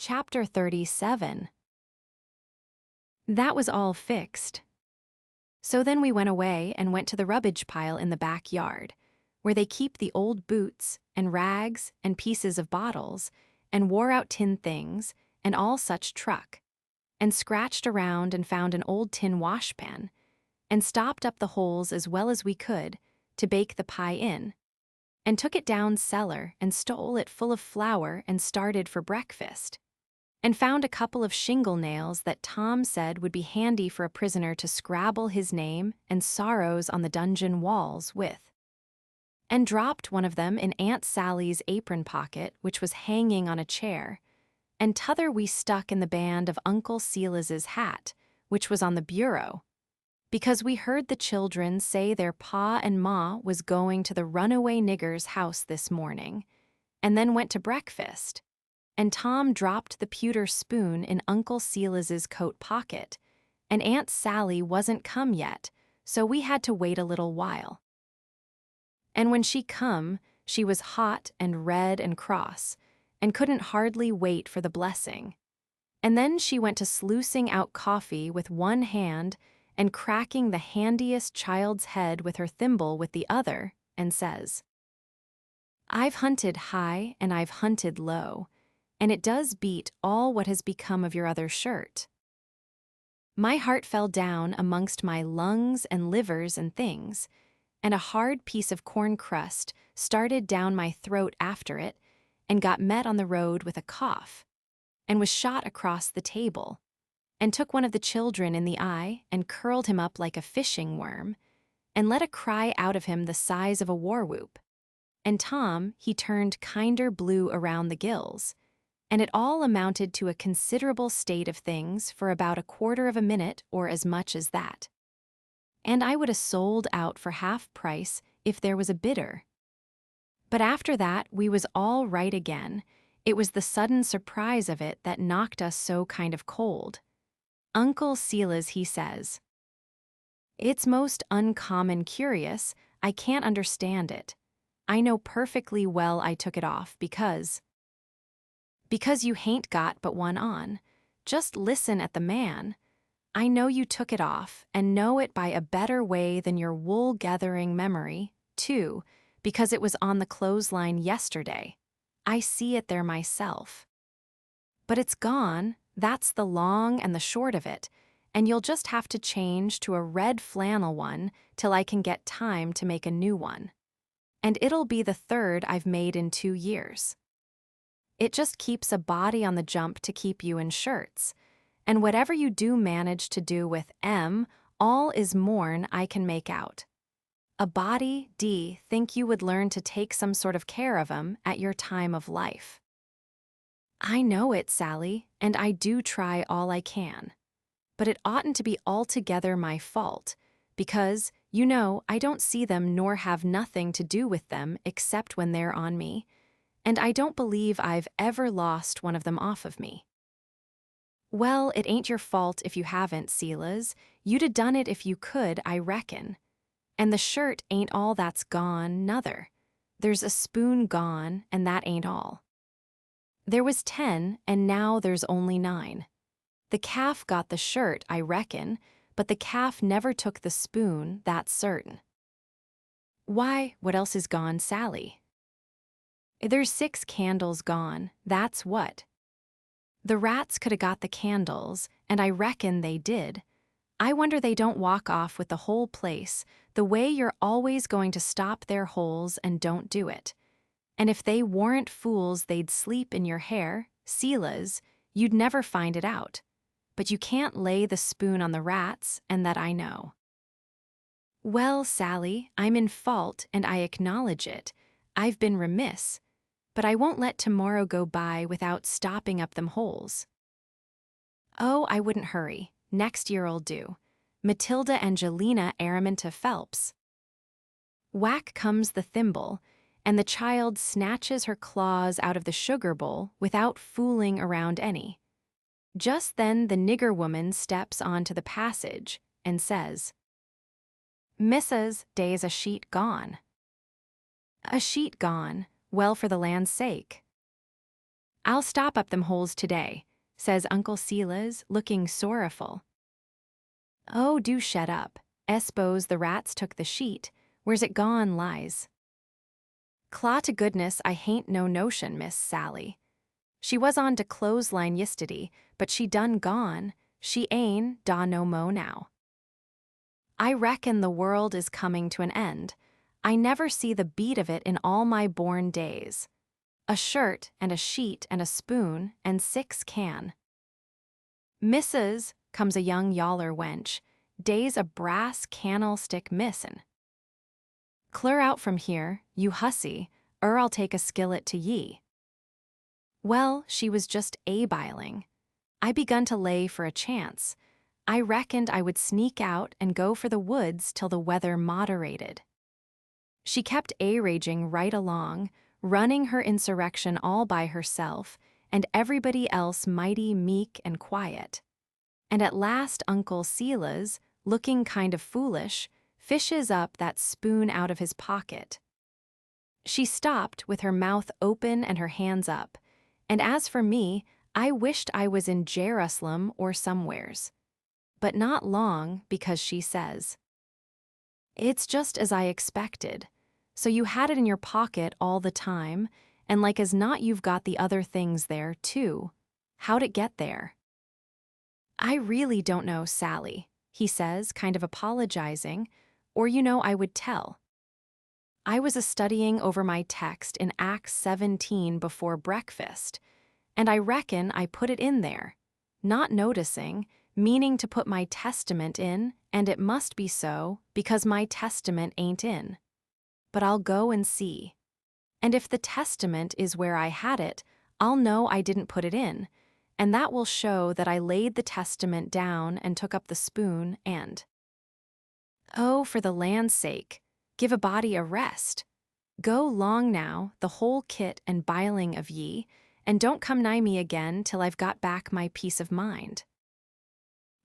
Chapter 37. That was all fixed. So then we went away and went to the rubbish pile in the backyard, where they keep the old boots and rags and pieces of bottles and wore-out tin things and all such truck, and scratched around and found an old tin washpan, and stopped up the holes as well as we could to bake the pie in, and took it down cellar and stole it full of flour and started for breakfast, and found a couple of shingle nails that Tom said would be handy for a prisoner to scrabble his name and sorrows on the dungeon walls with, and dropped one of them in Aunt Sally's apron pocket, which was hanging on a chair, and t'other we stuck in the band of Uncle Silas's hat, which was on the bureau, because we heard the children say their pa and ma was going to the runaway nigger's house this morning, and then went to breakfast, and Tom dropped the pewter spoon in Uncle Silas's coat pocket, and Aunt Sally wasn't come yet, so we had to wait a little while. And when she come, she was hot and red and cross, and couldn't hardly wait for the blessing. And then she went to sluicing out coffee with one hand and cracking the handiest child's head with her thimble with the other, and says, "I've hunted high and I've hunted low, and it does beat all what has become of your other shirt." My heart fell down amongst my lungs and livers and things, and a hard piece of corn crust started down my throat after it, and got met on the road with a cough, and was shot across the table, and took one of the children in the eye and curled him up like a fishing worm, and let a cry out of him the size of a war whoop. And Tom, he turned kinder blue around the gills, and it all amounted to a considerable state of things for about a quarter of a minute or as much as that. And I would 'a' sold out for half price if there was a bidder. But after that we was all right again. It was the sudden surprise of it that knocked us so kind of cold. Uncle Silas, he says, "It's most uncommon curious, I can't understand it. I know perfectly well I took it off because you hain't got but one on. Just listen at the man. I know you took it off, and know it by a better way than your wool-gathering memory, too, because it was on the clothesline yesterday. I see it there myself. But it's gone, that's the long and the short of it, and you'll just have to change to a red flannel one till I can get time to make a new one. And it'll be the third I've made in 2 years. It just keeps a body on the jump to keep you in shirts, and whatever you do manage to do with all is more'n I can make out. A body, think you would learn to take some sort of care of 'em at your time of life." "I know it, Sally, and I do try all I can. But it oughtn't to be altogether my fault, because, you know, I don't see them nor have nothing to do with them except when they're on me, and I don't believe I've ever lost one of them off of me." "Well, it ain't your fault if you haven't, Silas. You'd 'a' done it if you could, I reckon. And the shirt ain't all that's gone, nother. There's a spoon gone, and that ain't all. There was 10, and now there's only 9. The calf got the shirt, I reckon, but the calf never took the spoon, that's certain." "Why, what else is gone, Sally?" "There's 6 candles gone, that's what. The rats could 'a' got the candles, and I reckon they did. I wonder they don't walk off with the whole place, the way you're always going to stop their holes and don't do it. And if they warn't fools they'd sleep in your hair, Silas, you'd never find it out. But you can't lay the spoon on the rats, and that I know." "Well, Sally, I'm in fault, and I acknowledge it. I've been remiss, but I won't let tomorrow go by without stopping up them holes." "Oh, I wouldn't hurry. Next year'll do. Matilda Angelina Araminta Phelps." Whack comes the thimble, and the child snatches her claws out of the sugar bowl without fooling around any. Just then the nigger woman steps onto the passage and says, "Missus, dey's a sheet gone." "A sheet gone, well for the land's sake." I'll stop up them holes today, says Uncle Silas, looking sorrowful. Oh, do shut up. S'pose the rats took the sheet. Where's it gone, lies? Claw to goodness I hain't no notion, Miss Sally. She was on de clothesline yistiddy, but she done gone. She ain't da no mo now. I reckon the world is coming to an end. I never see the beat of it in all my born days. A shirt and a sheet and a spoon and 6 can. Missus, comes a young yaller wench, days a brass candlestick missin'. Clear out from here, you hussy, or I'll take a skillet to ye. Well, she was just a-biling. I begun to lay for a chance. I reckoned I would sneak out and go for the woods till the weather moderated. She kept a-raging right along, running her insurrection all by herself, and everybody else mighty meek and quiet. And at last Uncle Silas, looking kind of foolish, fishes up that spoon out of his pocket. She stopped with her mouth open and her hands up, and as for me, I wished I was in Jerusalem or somewheres. But not long, because she says, "It's just as I expected. So you had it in your pocket all the time, and like as not you've got the other things there, too. How'd it get there?" "I really don't know, Sally," he says, kind of apologizing, "or I would tell. I was studying over my text in Acts 17 before breakfast, and I reckon I put it in there, not noticing, meaning to put my testament in, and it must be so, because my testament ain't in. But I'll go and see. And if the testament is where I had it, I'll know I didn't put it in, and that will show that I laid the testament down and took up the spoon and... Oh, for the land's sake, give a body a rest. Go long now, the whole kit and biling of ye, and don't come nigh me again till I've got back my peace of mind."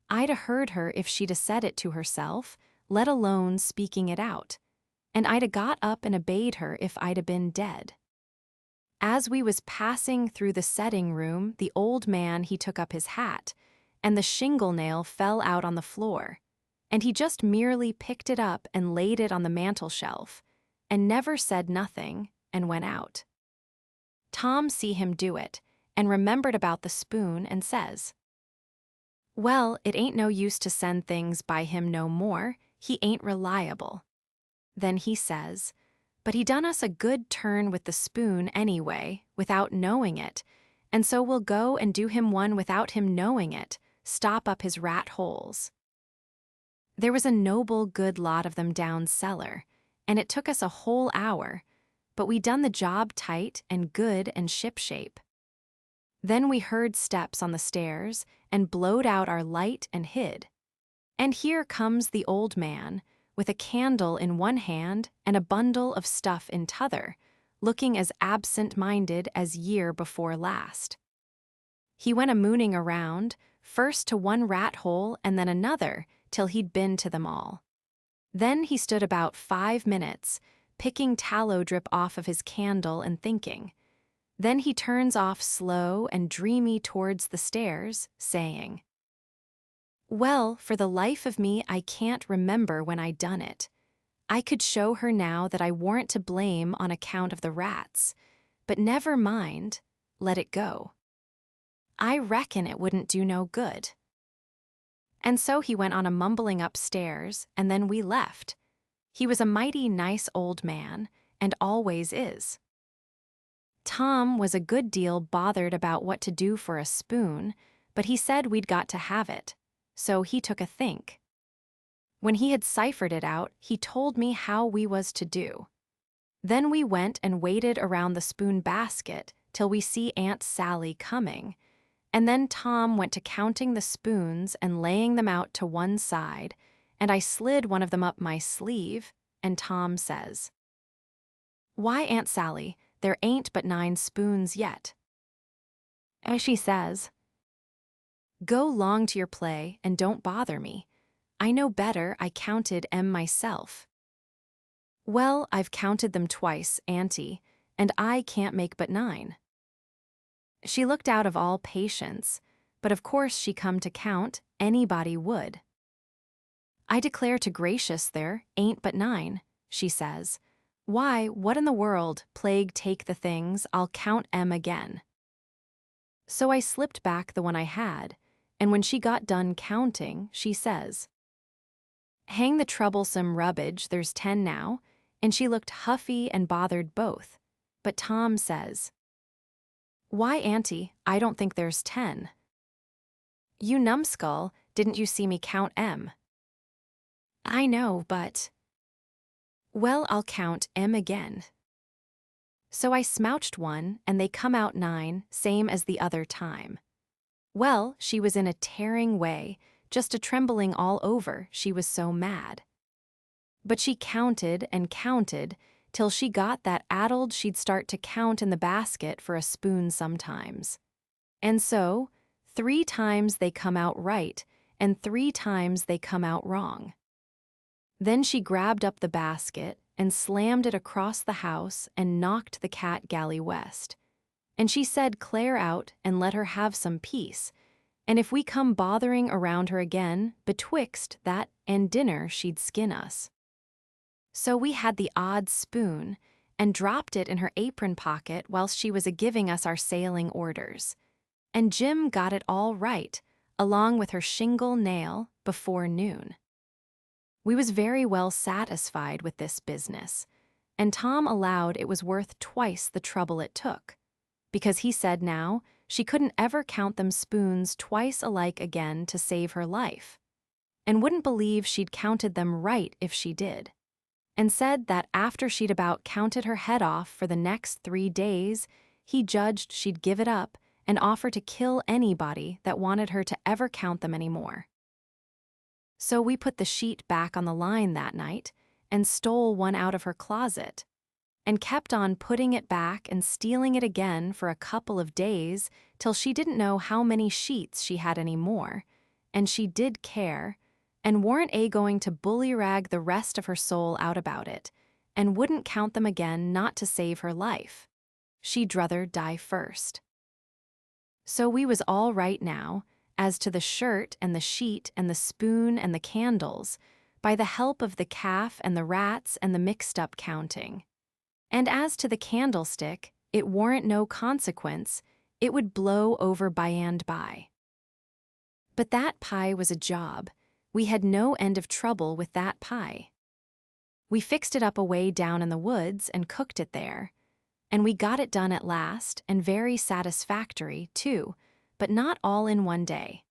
I'd a heard her if she'd a said it to herself, let alone speaking it out, and I'd a got up and obeyed her if I'd a been dead. As we was passing through the setting room, the old man he took up his hat, and the shingle nail fell out on the floor, and he just merely picked it up and laid it on the mantel shelf, and never said nothing, and went out. Tom see him do it, and remembered about the spoon, and says, "Well, it ain't no use to send things by him no more, he ain't reliable." Then he says, "But he done us a good turn with the spoon anyway, without knowing it, and so we'll go and do him one without him knowing it, stop up his rat holes." There was a noble good lot of them down cellar, and it took us a whole hour, but we done the job tight and good and shipshape. Then we heard steps on the stairs and blowed out our light and hid. And here comes the old man, with a candle in one hand and a bundle of stuff in t'other, looking as absent-minded as year before last. He went a-mooning around, first to one rat hole and then another, till he'd been to them all. Then he stood about 5 minutes, picking tallow drip off of his candle and thinking. Then he turns off slow and dreamy towards the stairs, saying, "Well, for the life of me I can't remember when I done it. I could show her now that I warn't to blame on account of the rats, but never mind, let it go. I reckon it wouldn't do no good." And so he went on a mumbling upstairs, and then we left. He was a mighty nice old man, and always is. Tom was a good deal bothered about what to do for a spoon, but he said we'd got to have it, so he took a think. When he had ciphered it out, he told me how we was to do. Then we went and waited around the spoon basket till we see Aunt Sally coming, and then Tom went to counting the spoons and laying them out to one side, and I slid one of them up my sleeve, and Tom says, "Why, Aunt Sally, there ain't but 9 spoons yet." As she says, "Go long to your play and don't bother me. I know better, I counted 'em myself." "Well, I've counted them twice, Auntie, and I can't make but 9. She looked out of all patience, but of course she come to count, anybody would. "I declare to gracious there ain't but 9, she says. "Why, what in the world, plague take the things, I'll count 'em again." So I slipped back the one I had, and when she got done counting, she says, "Hang the troublesome rubbage, there's 10 now," and she looked huffy and bothered both. But Tom says, "Why, Auntie, I don't think there's 10. "You numbskull, didn't you see me count 'em?" "I know, but—" "Well, I'll count 'em again." So I smouched one, and they come out 9, same as the other time. Well, she was in a tearing way, just a trembling all over, she was so mad. But she counted and counted, till she got that addled she'd start to count in the basket for a spoon sometimes. And so, 3 times they come out right, and 3 times they come out wrong. Then she grabbed up the basket and slammed it across the house and knocked the cat galley west. And she said Claire out and let her have some peace, and if we come bothering around her again, betwixt that and dinner she'd skin us. So we had the odd spoon, and dropped it in her apron pocket whilst she was a-giving us our sailing orders. And Jim got it all right, along with her shingle nail, before noon. We was very well satisfied with this business, and Tom allowed it was worth twice the trouble it took, because he said now she couldn't ever count them spoons twice alike again to save her life, and wouldn't believe she'd counted them right if she did, and said that after she'd about counted her head off for the next 3 days, he judged she'd give it up and offer to kill anybody that wanted her to ever count them anymore. So we put the sheet back on the line that night and stole one out of her closet, and kept on putting it back and stealing it again for a couple of days till she didn't know how many sheets she had any more, and she did care, and warn't going to bullyrag the rest of her soul out about it, and wouldn't count them again not to save her life. She'd druther die first. So we was all right now, as to the shirt and the sheet and the spoon and the candles, by the help of the calf and the rats and the mixed-up counting. And as to the candlestick, it warn't no consequence, it would blow over by and by. But that pie was a job. We had no end of trouble with that pie. We fixed it up away down in the woods and cooked it there, and we got it done at last, and very satisfactory, too, but not all in one day.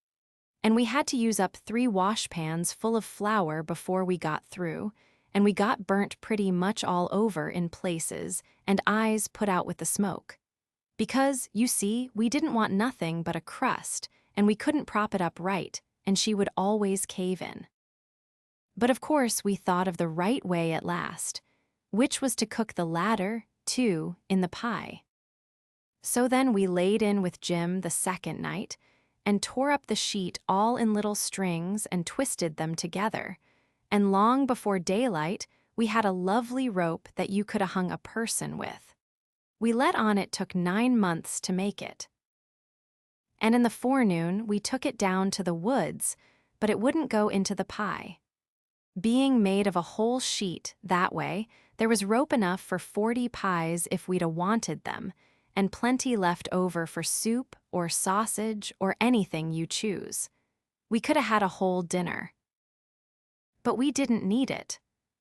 And we had to use up 3 washpans full of flour before we got through, and we got burnt pretty much all over in places, and eyes put out with the smoke. Because, you see, we didn't want nothing but a crust, and we couldn't prop it up right, and she would always cave in. But of course we thought of the right way at last, which was to cook the latter, too, in the pie. So then we laid in with Jim the second night, and tore up the sheet all in little strings and twisted them together, and long before daylight we had a lovely rope that you could 'a' hung a person with. We let on it took 9 months to make it. And in the forenoon we took it down to the woods, but it wouldn't go into the pie. Being made of a whole sheet that way, there was rope enough for 40 pies if we'd 'a' wanted them, and plenty left over for soup or sausage or anything you choose. We could 'a' had a whole dinner. But we didn't need it.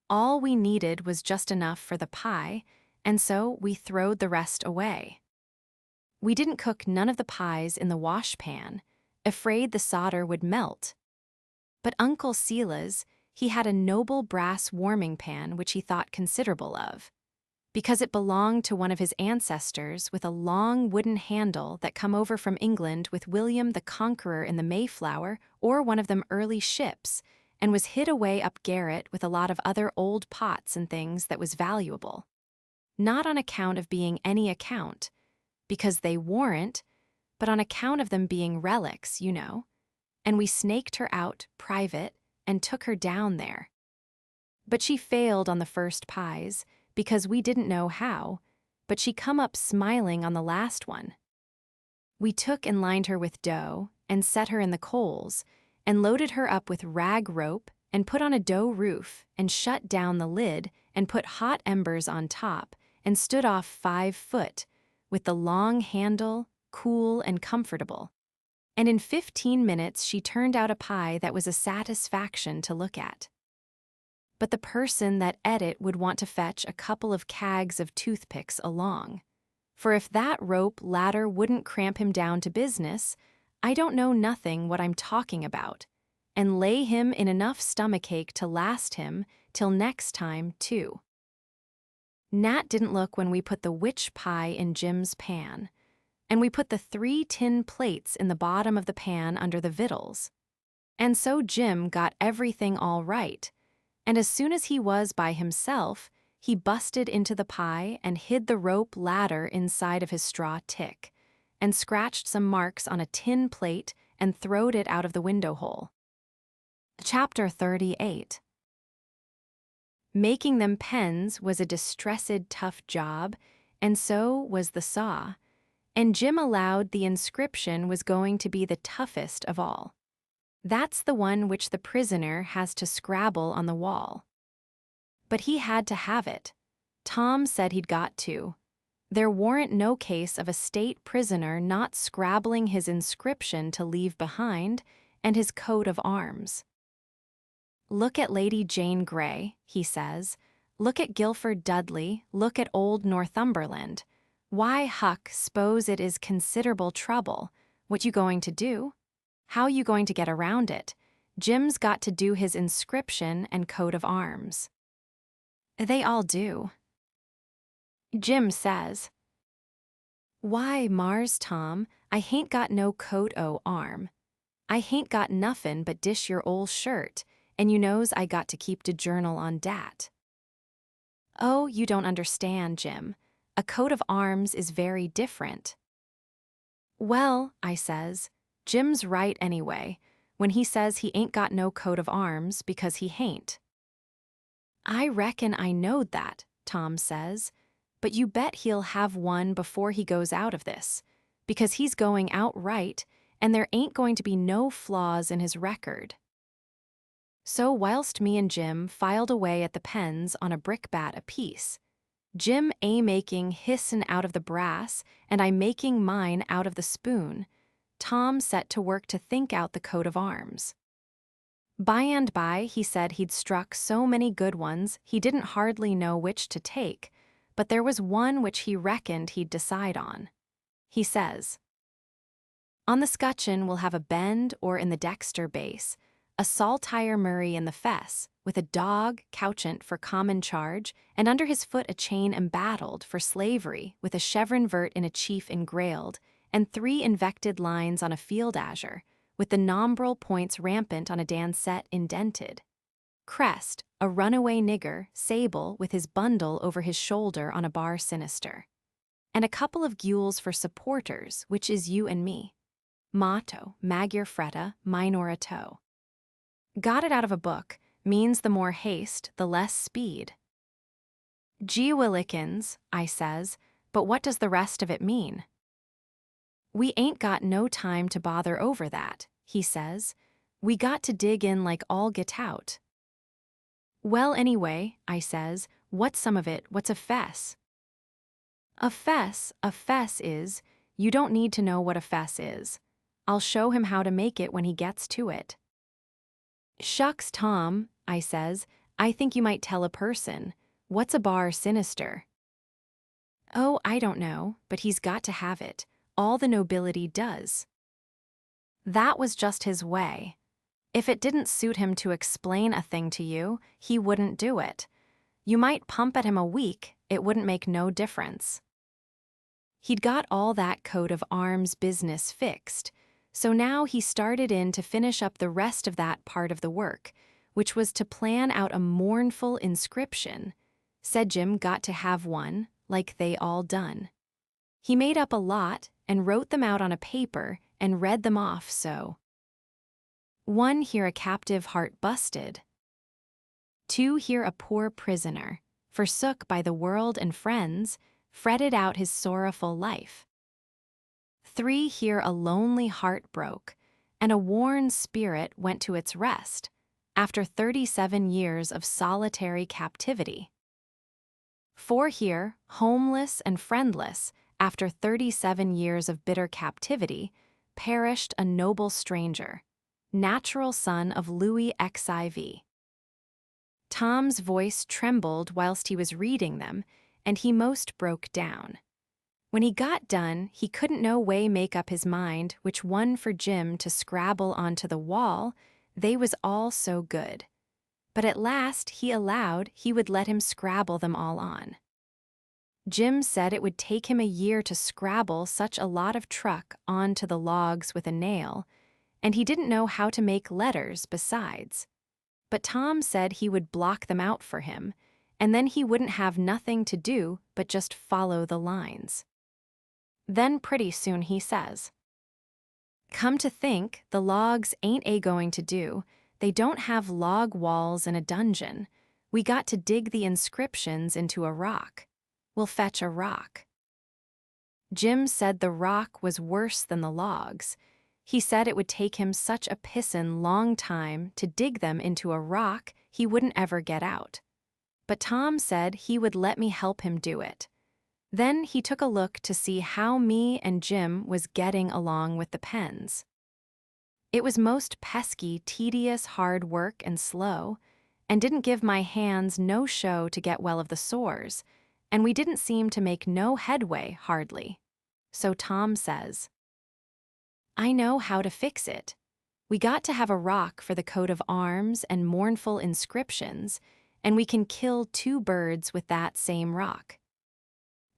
All we needed was just enough for the pie, and so we throwed the rest away. We didn't cook none of the pies in the washpan, afraid the solder would melt. But Uncle Sila's, he had a noble brass warming pan which he thought considerable of, because it belonged to one of his ancestors with a long wooden handle that come over from England with William the Conqueror in the Mayflower or one of them early ships, and was hid away up garret with a lot of other old pots and things that was valuable. Not on account of being any account, because they warn't, but on account of them being relics, you know. And we snaked her out, private, and took her down there. But she failed on the first pies, because we didn't know how, but she come up smiling on the last one. We took and lined her with dough, and set her in the coals, and loaded her up with rag rope, and put on a dough roof, and shut down the lid, and put hot embers on top, and stood off 5 foot, with the long handle, cool and comfortable. And in 15 minutes she turned out a pie that was a satisfaction to look at. But the person that ate it would want to fetch a couple of cags of toothpicks along. For if that rope ladder wouldn't cramp him down to business, I don't know nothing what I'm talking about, and lay him in enough stomachache to last him till next time, too. Nat didn't look when we put the witch pie in Jim's pan, and we put the 3 tin plates in the bottom of the pan under the victuals. And so Jim got everything all right, and as soon as he was by himself, he busted into the pie and hid the rope ladder inside of his straw tick, and scratched some marks on a tin plate and throwed it out of the window hole. Chapter 38. Making them pens was a distressed tough job, and so was the saw, and Jim allowed the inscription was going to be the toughest of all. That's the one which the prisoner has to scrabble on the wall. But he had to have it. Tom said he'd got to. There warn't no case of a state prisoner not scrabbling his inscription to leave behind, and his coat of arms. Look at Lady Jane Grey, he says. Look at Guilford Dudley, look at old Northumberland. Why, Huck, s'pose it is considerable trouble. What you going to do? How you going to get around it? Jim's got to do his inscription and coat of arms. They all do. Jim says, Why, Mars Tom, I hain't got no coat o' arm. I hain't got nuffin but dish your ol' shirt, and you knows I got to keep de journal on dat. Oh, you don't understand, Jim. A coat of arms is very different. Well, I says, Jim's right anyway, when he says he ain't got no coat of arms because he hain't. I reckon I knowed that, Tom says, but you bet he'll have one before he goes out of this, because he's going out right, and there ain't going to be no flaws in his record. So whilst me and Jim filed away at the pens on a brickbat apiece, Jim making hissin' out of the brass, and I making mine out of the spoon, Tom set to work to think out the coat of arms. By and by he said he'd struck so many good ones he didn't hardly know which to take, but there was one which he reckoned he'd decide on. He says, On the scutcheon we'll have a bend or in the dexter base, a saltire Murray in the fess, with a dog couchant for common charge, and under his foot a chain embattled for slavery, with a chevron vert in a chief engrailed, and 3 invected lines on a field azure, with the nombral points rampant on a dancet indented. Crest, a runaway nigger, sable, with his bundle over his shoulder on a bar sinister. And a couple of gules for supporters, which is you and me. Motto, Magyar fretta, minora toe. Got it out of a book, means the more haste, the less speed. Gee willikins, I says, but what does the rest of it mean? We ain't got no time to bother over that, he says. We got to dig in like all get out. Well, anyway, I says, what's some of it, what's a fess? A fess is, you don't need to know what a fess is. I'll show him how to make it when he gets to it. Shucks, Tom, I says, I think you might tell a person. What's a bar sinister? Oh, I don't know, but he's got to have it. All the nobility does. That was just his way. If it didn't suit him to explain a thing to you, he wouldn't do it. You might pump at him a week, it wouldn't make no difference. He'd got all that coat of arms business fixed, so now he started in to finish up the rest of that part of the work, which was to plan out a mournful inscription. Said Jim got to have one, like they all done. He made up a lot and wrote them out on a paper and read them off so. 1, here a captive heart busted. 2, here a poor prisoner, forsook by the world and friends, fretted out his sorrowful life. 3 here a lonely heart broke, and a worn spirit went to its rest, after 37 years of solitary captivity. 4 here, homeless and friendless, after 37 years of bitter captivity, perished a noble stranger, natural son of Louis XIV. Tom's voice trembled whilst he was reading them, and he most broke down. When he got done, he couldn't no way make up his mind which one for Jim to scrabble onto the wall, they was all so good. But at last he allowed he would let him scrabble them all on. Jim said it would take him a year to scrabble such a lot of truck onto the logs with a nail, and he didn't know how to make letters besides. But Tom said he would block them out for him, and then he wouldn't have nothing to do but just follow the lines. Then pretty soon he says, "Come to think, the logs ain't going to do. They don't have log walls in a dungeon. We got to dig the inscriptions into a rock. We'll fetch a rock." Jim said the rock was worse than the logs. He said it would take him such a pissin' long time to dig them into a rock he wouldn't ever get out. But Tom said he would let me help him do it. Then he took a look to see how me and Jim was getting along with the pens. It was most pesky, tedious, hard work and slow, and didn't give my hands no show to get well of the sores, and we didn't seem to make no headway, hardly. So Tom says, "I know how to fix it. We got to have a rock for the coat of arms and mournful inscriptions, and we can kill 2 birds with that same rock.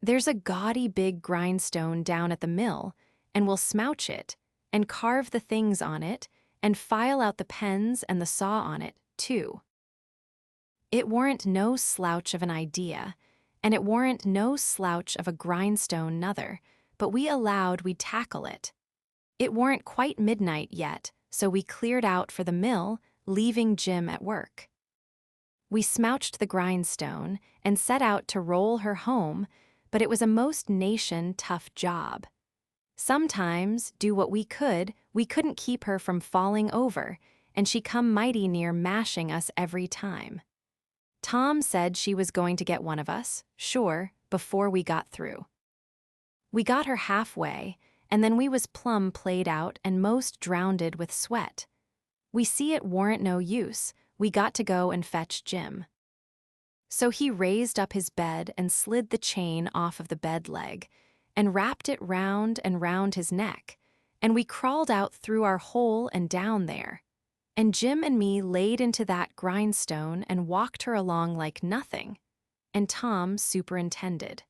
There's a gaudy big grindstone down at the mill, and we'll smouch it, and carve the things on it, and file out the pens and the saw on it, too." It warn't no slouch of an idea, and it warn't no slouch of a grindstone nother, but we allowed we'd tackle it. It warn't quite midnight yet, so we cleared out for the mill, leaving Jim at work. We smouched the grindstone and set out to roll her home, but it was a most nation tough job. Sometimes, do what we couldn't keep her from falling over, and she come mighty near mashing us every time. Tom said she was going to get one of us, sure, before we got through. We got her halfway, and then we was plumb played out and most drowned with sweat. We see it warn't no use, we got to go and fetch Jim. So he raised up his bed and slid the chain off of the bed leg, and wrapped it round and round his neck, and we crawled out through our hole and down there. And Jim and me laid into that grindstone and walked her along like nothing, and Tom superintended.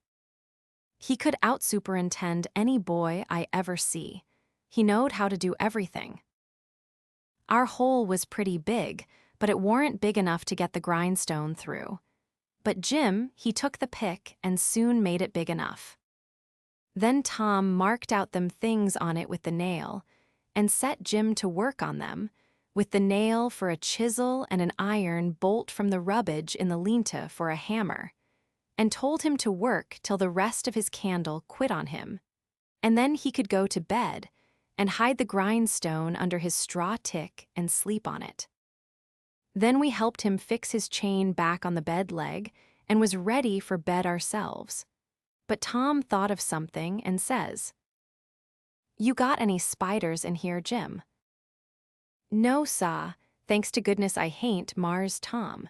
He could out-superintend any boy I ever see. He knowed how to do everything. Our hole was pretty big, but it warn't big enough to get the grindstone through. But Jim, he took the pick and soon made it big enough. Then Tom marked out them things on it with the nail, and set Jim to work on them, with the nail for a chisel and an iron bolt from the rubbage in the lean-to for a hammer, and told him to work till the rest of his candle quit on him, and then he could go to bed and hide the grindstone under his straw tick and sleep on it. Then we helped him fix his chain back on the bed leg and was ready for bed ourselves. But Tom thought of something and says, "You got any spiders in here, Jim?" "No, sah, thanks to goodness I hain't, Mars Tom."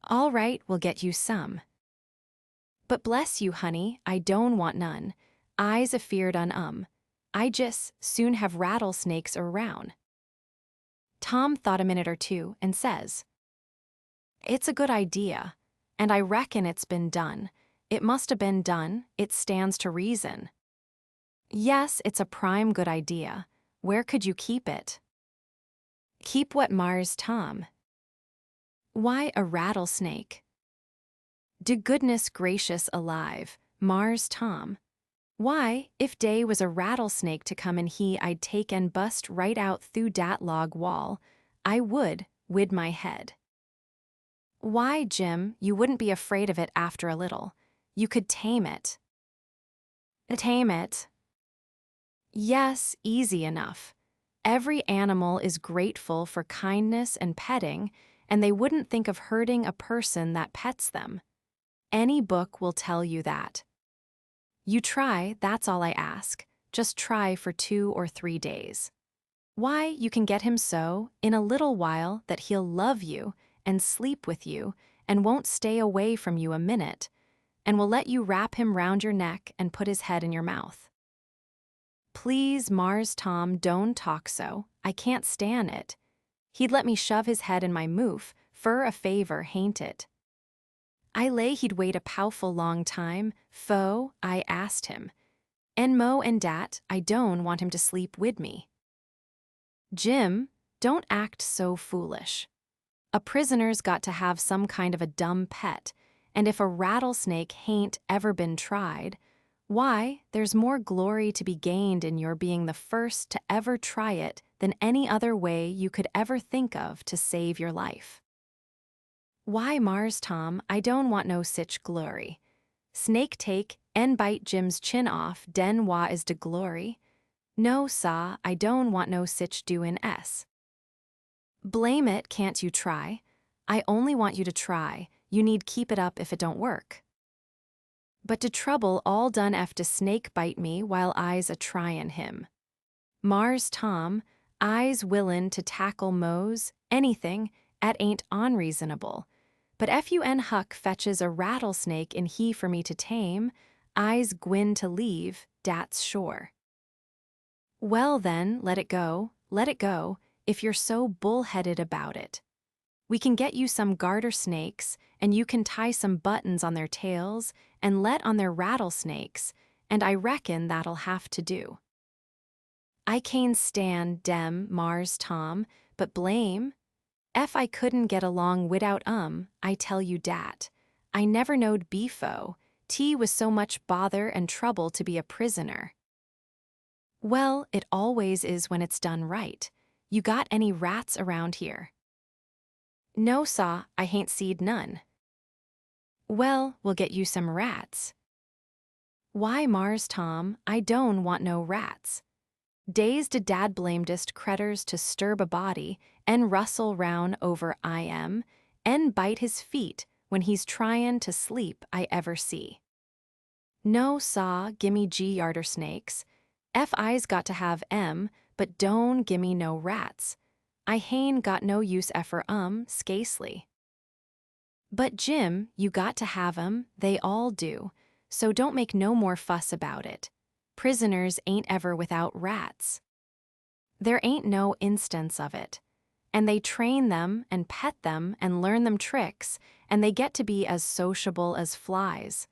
"All right, we'll get you some." "But bless you, honey, I don't want none. I's afeard on I just soon have rattlesnakes around." Tom thought a minute or two and says, "It's a good idea, and I reckon it's been done. It must have been done, it stands to reason." "Yes, it's a prime good idea. Where could you keep it?" "Keep what, Mars Tom?" "Why, a rattlesnake." "Do goodness gracious alive, Mars Tom. Why, if dey was a rattlesnake to come in he I'd take and bust right out through dat log wall, I would, wid my head." "Why, Jim, you wouldn't be afraid of it after a little. You could tame it." "Tame it?" Yes, easy enough. Every animal is grateful for kindness and petting, and they wouldn't think of hurting a person that pets them. Any book will tell you that. You try, that's all I ask. Just try for 2 or 3 days. Why, you can get him so, in a little while, that he'll love you and sleep with you and won't stay away from you a minute, and will let you wrap him round your neck and put his head in your mouth. Please, Mars Tom, don't talk so. I can't stan it. He'd let me shove his head in my moof, fur a favor, hain't it? I lay he'd wait a pow'ful long time, fo, I asked him. And mo and dat, I don't want him to sleep wid me. Jim, don't act so foolish. A prisoner's got to have some kind of a dumb pet, and if a rattlesnake hain't ever been tried, why, there's more glory to be gained in your being the first to ever try it than any other way you could ever think of to save your life. Why, Mars Tom, I don't want no sich glory. Snake take and bite Jim's chin off, den wa is de glory. No, saw, I don't want no sich doin' s. Blame it, can't you try? I only want you to try. You need keep it up if it don't work. But de trouble all done ef de snake bite me while I's a tryin' him. Mars Tom, I's willin' to tackle Mose, anything, 'at ain't onreasonable. But ef you and Huck fetches a rattlesnake in he for me to tame, I's gwin to leave, dat's sure. Well then, let it go, if you're so bull-headed about it. We can get you some garter snakes, and you can tie some buttons on their tails and let on their rattlesnakes, and I reckon that'll have to do. I can't stand dem, Mars Tom, but blame. Ef I couldn't get along widout I tell you dat. I never knowed befo, T was so much bother and trouble to be a prisoner. Well, it always is when it's done right. You got any rats around here? No, saw, I hain't seed none. Well, we'll get you some rats. Why, Mars Tom, I don't want no rats. Days did dad blamedest cretters to sturb a body and rustle round over and bite his feet when he's tryin' to sleep I ever see. No, saw, gimme yarder snakes. F I's got to have but don't gimme no rats. I hain't got no use effer scasely. But Jim, you got to have 'em, they all do, so don't make no more fuss about it. Prisoners ain't ever without rats. There ain't no instance of it. And they train them and pet them and learn them tricks, and they get to be as sociable as flies.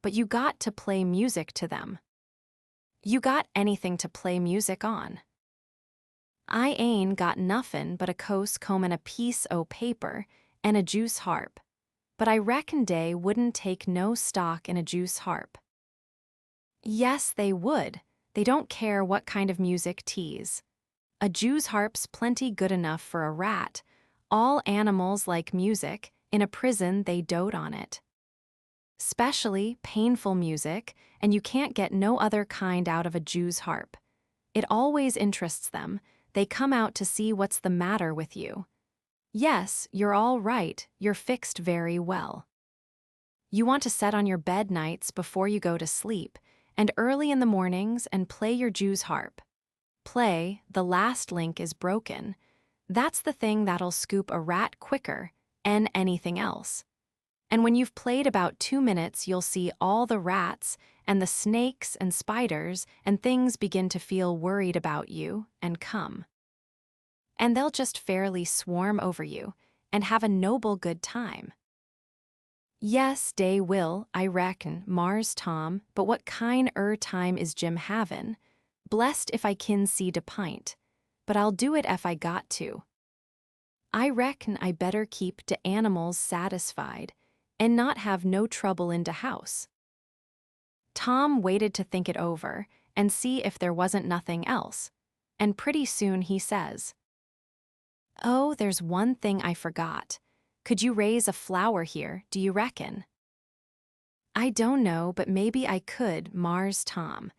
But you got to play music to them. You got anything to play music on? I ain't got nuffin but a cose comb and a piece o' paper and a juice harp, but I reckon dey wouldn't take no stock in a juice harp. Yes, they would. They don't care what kind of music 'tis. A Jew's harp's plenty good enough for a rat. All animals like music. In a prison, they dote on it. Specially painful music, and you can't get no other kind out of a Jew's harp. It always interests them. They come out to see what's the matter with you. Yes, you're all right. You're fixed very well. You want to set on your bed nights before you go to sleep, and early in the mornings and play your Jew's harp. Play, the last link is broken. That's the thing that'll scoop a rat quicker than anything else. And when you've played about 2 minutes, you'll see all the rats and the snakes and spiders and things begin to feel worried about you and come. And they'll just fairly swarm over you and have a noble good time. Yes, dey will, I reckon, Mars Tom, but what time is Jim havin'? Blessed if I kin see de pint, but I'll do it ef I got to. I reckon I better keep de animals satisfied and not have no trouble in de house. Tom waited to think it over and see if there wasn't nothing else, and pretty soon he says, "Oh, there's one thing I forgot. Could you raise a flower here, do you reckon?" I don't know, but maybe I could, Mars Tom.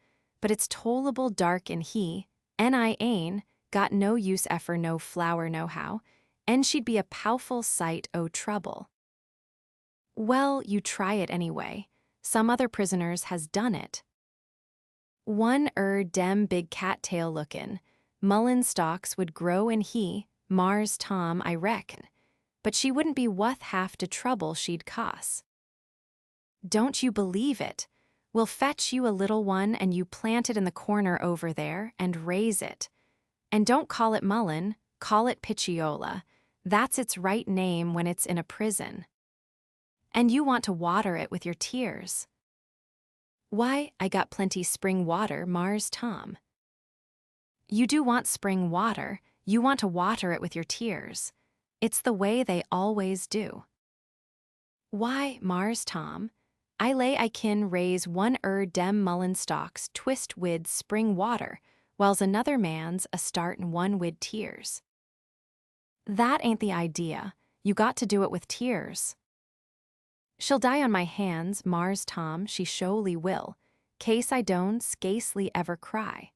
but it's tollable dark and he, and I ain, got no use effer no flower no how, and she'd be a powful sight o' trouble. Well, you try it anyway. Some other prisoners has done it. One dem big cattail lookin', mullen stalks would grow in he, Mars Tom, I reckon, but she wouldn't be wuth half de trouble she'd cost. Don't you believe it? We'll fetch you a little one and you plant it in the corner over there and raise it. And don't call it mullen, call it pitchiola. That's its right name when it's in a prison. And you want to water it with your tears. Why, I got plenty spring water, Mars Tom. You do want spring water, you want to water it with your tears. It's the way they always do. Why, Mars Tom, I lay I kin raise one dem mullen stalks twist wid spring water, whiles another man's a startin' one wid tears. That ain't the idea, you got to do it with tears. She'll die on my hands, Mars Tom, she showly will, case I don't scacely ever cry.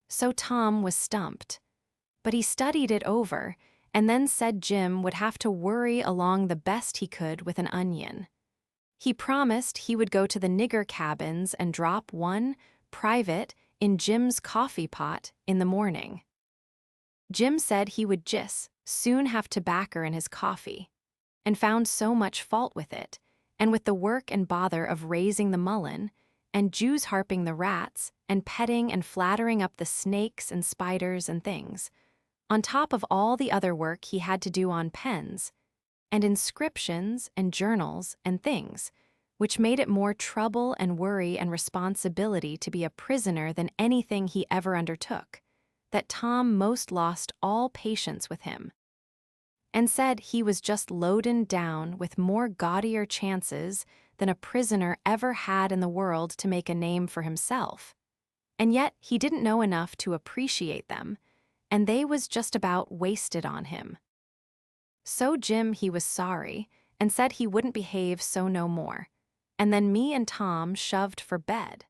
So Tom was stumped, but he studied it over, and then said Jim would have to worry along the best he could with an onion. He promised he would go to the nigger cabins and drop one, private, in Jim's coffee pot in the morning. Jim said he would soon have tobacco in his coffee, and found so much fault with it, and with the work and bother of raising the mullen, and Jews harping the rats, and petting and flattering up the snakes and spiders and things, on top of all the other work he had to do on pens, and inscriptions and journals and things, which made it more trouble and worry and responsibility to be a prisoner than anything he ever undertook, that Tom most lost all patience with him, and said he was just loaden down with more gaudier chances than a prisoner ever had in the world to make a name for himself, and yet he didn't know enough to appreciate them, and they was just about wasted on him. So Jim he was sorry, and said he wouldn't behave so no more, and then me and Tom shoved for bed.